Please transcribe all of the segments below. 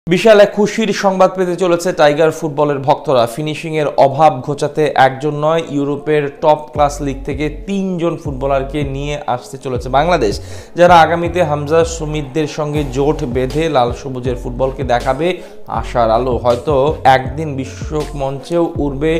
বিশাল এক খুশির সংবাদ পেতে চলেছে টাইগার ফুটবলের ভক্তরা। ফিনিশিংয়ের অভাব ঘোচাতে একজন নয়, ইউরোপের টপ ক্লাস লিগ থেকে ৩ জন ফুটবলারকে নিয়ে আসতে চলেছে বাংলাদেশ, যারা আগামীতে হামজা সুমিতদের সঙ্গে জোট বেঁধে লাল সবুজের ফুটবলকে দেখাবে আশার আলো। হয়তো একদিন বিশ্ব মঞ্চেও উড়বে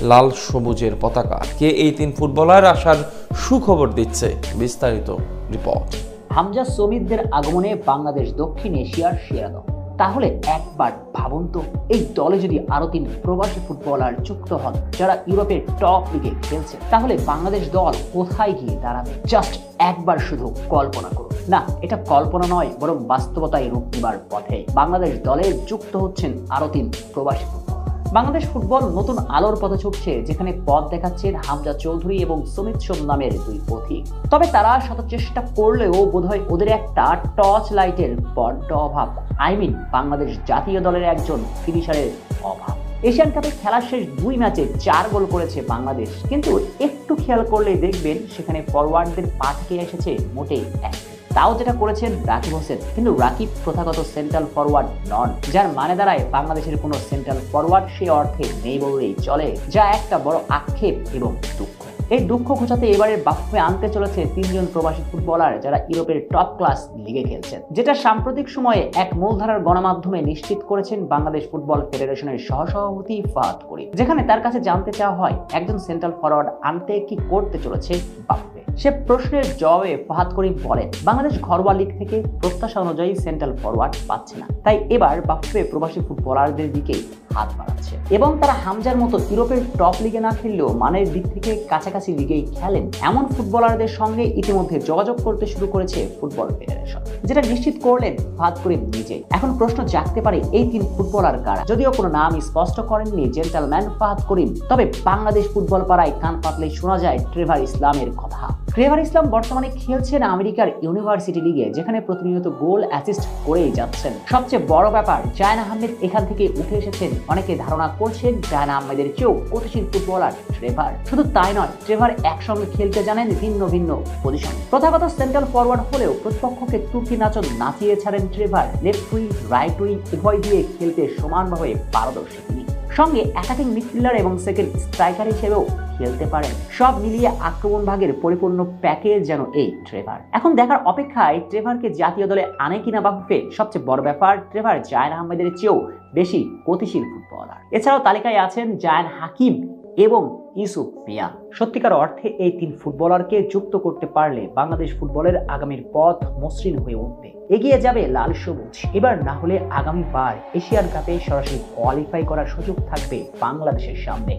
লাল সবুজের পতাকা। কে এই ৩ ফুটবলার, আশার সুখবর দিচ্ছে বিস্তারিত রিপোর্ট। হামজা সুমিতদের আগমনে বাংলাদেশ দক্ষিণ এশিয়ার সেরা দল। তাহলে একবার ভাবুন তো, এই দলে যদি আরো ৩ প্রবাসী ফুটবলার যুক্ত হন যারা ইউরোপের টপ লিগে খেলছে, তাহলে বাংলাদেশ দল কোথায় গিয়ে দাঁড়াবে? জাস্ট একবার শুধু কল্পনা করুন। না, এটা কল্পনা নয়, বরং বাস্তবতায় রূপ নেবার পথে বাংলাদেশ দলে যুক্ত হচ্ছেন আরো ৩ প্রবাসী ফুটবল। বাংলাদেশ ফুটবল নতুন আলোর পথে ছুটছে, যেখানে পথ দেখাচ্ছেন হামজা চৌধুরী এবং সুমিত সোম নামের ২ পথিক। তবে তারা শত চেষ্টা করলেও বোধহয় ওদের একটা টর্চ লাইটের বড্ড অভাব। বাংলাদেশ জাতীয় দলের একজন ফিনিশারের অভাব। এশিয়ান কাপে খেলার শেষ ২ ম্যাচে ৪ গোল করেছে বাংলাদেশ, কিন্তু একটু খেয়াল করলে দেখবেন সেখানে ফরওয়ার্ডদের পা থেকে এসেছে মোটেই ১। তাও যেটা করেছেন রাকিব হোসেন, কিন্তু রাকিব প্রথাগত সেন্ট্রাল ফরওয়ার্ড নন, যার মানে দাঁড়ায় বাংলাদেশের কোনো সেন্ট্রাল ফরওয়ার্ড সে অর্থে নেই বললেই চলে, যা একটা বড় আক্ষেপ এবং দুঃখ। এই দুঃখ ঘোচাতে এবারের বাফুফে আনতে চলেছে ৩ জন প্রবাসী ফুটবলার যারা ইউরোপের টপ ক্লাস লিগে খেলছেন, যেটা সাম্প্রতিক সময়ে এক মূলধারার গণমাধ্যমে নিশ্চিত করেছেন বাংলাদেশ ফুটবল ফেডারেশনের সহসভাপতি ফাহাদ করিম। যেখানে তার কাছে জানতে চাওয়া হয় একজন সেন্ট্রাল ফরওয়ার্ড আনতে কি করতে চলেছে বাফুফে। সে প্রশ্নের জবাবে ফাহাদ করিম বলেন, বাংলাদেশ ঘরোয়া লিগ থেকে প্রত্যাশা অনুযায়ী সেন্ট্রাল ফরওয়ার্ড পাচ্ছে না, তাই এবার বাফুফে প্রবাসী ফুটবলারদের দিকে হাত বাড়াচ্ছে এবং তারা হামজার মতো ইউরোপের টপ লিগে না খেললেও মানের দিক থেকে কাছাকাছি লিগেই খেলেন এমন ফুটবলারদের সঙ্গে ইতিমধ্যে যোগাযোগ করতে শুরু করেছে ফুটবল ফেডারেশন, যেটা নিশ্চিত করলেন ফাহাদ করিম নিজে। এখন প্রশ্ন জাগতে পারে এই ৩ ফুটবলার কারা। যদিও কোনো নাম স্পষ্ট করেননি জেন্টলম্যান ফাহাদ করিম, তবে বাংলাদেশ ফুটবল পাড়ায় কান পাতলেই শোনা যায় ট্রেভার ইসলামের কথা। ট্রেভার ইসলাম বর্তমানে খেলছেন আমেরিকার ইউনিভার্সিটি লিগে, যেখানে প্রতিনিয়ত গোল অ্যাসিস্ট করেই যাচ্ছেন। সবচেয়ে বড় ব্যাপার, জায়ন আহমেদ এখান থেকে উঠে এসেছেন। অনেকে ধারণা করছেন জায়ন আহমেদের চেয়েও গতিশীল ফুটবলার ট্রেভার। শুধু তাই নয়, ট্রেভার একসঙ্গে খেলতে জানেন ভিন্ন ভিন্ন পজিশন। প্রথাগত সেন্ট্রাল ফরওয়ার্ড হলেও প্রতিপক্ষকে তুর্কি নাচন নাচিয়ে ছাড়েন Trevor. Left wing, right wing উভয় দিয়ে খেলতে সমানভাবে পারদর্শী তিনি। সঙ্গে অ্যাটাকিং মিডফিল্ডার এবং সেকেন্ড স্ট্রাইকার হিসেবেও খেলতে পারেন। সব মিলিয়ে আক্রমণ ভাগের পরিপূর্ণ প্যাকেজ যেন এই ট্রেভার। এখন দেখার অপেক্ষায় ট্রেভারকে জাতীয় দলে আনে কিনা বাফুফে। সবচেয়ে বড় ব্যাপার, ট্রেভার জায়ন আহমেদের চেয়েও বেশি গতিশীল ফুটবলার। এছাড়াও তালিকায় আছেন জায়ান হাকিম এবং ইউসুফ মিয়া। সত্যিকার অর্থে এই ৩ ফুটবলারকে যুক্ত করতে পারলে বাংলাদেশ ফুটবলের আগামীর পথ মসৃণ হয়ে উঠবে। এগিয়ে যাবে লাল সবুজ। এবার না হলে আগামীবার এশিয়ান কাপে সরাসরি কোয়ালিফাই করার সুযোগ থাকবে বাংলাদেশের সামনে।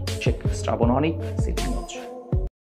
শ্রাবণ অনেক সিটি নিউজ।